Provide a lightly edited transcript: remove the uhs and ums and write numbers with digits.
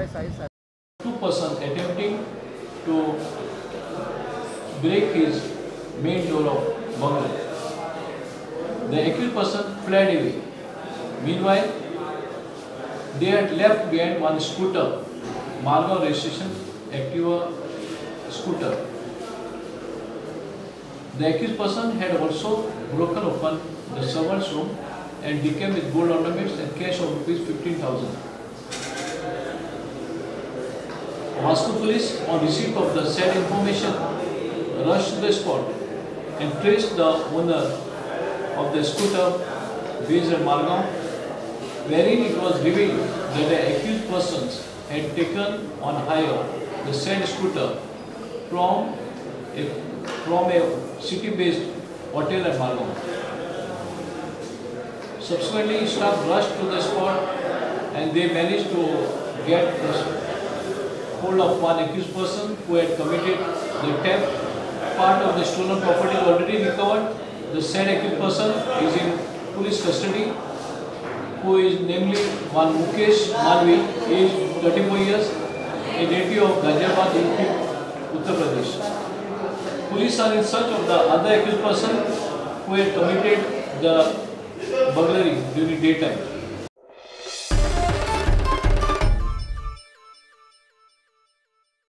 Two persons attempting to break his main door of bungalow. The accused person fled away. Meanwhile, they had left behind one scooter, Malgaon registration Activa scooter. The accused person had also broken open the servant's room and decamped with gold ornaments and cash of rupees 15,000. Vasco police, on receipt of the said information, rushed to the spot and traced the owner of the scooter based at Malgaon, wherein it was revealed that the accused persons had taken on hire the said scooter from a city-based hotel at Malgaon. Subsequently, staff rushed to the spot and they managed to get hold of one accused person who had committed the theft. Part of the stolen property already recovered. The said accused person is in police custody, who is namely one Mukesh Malavi, aged 34 years, a native of Gaziabad-UP, Uttar Pradesh. Police are in search of the other accused person who had committed the burglary during daytime.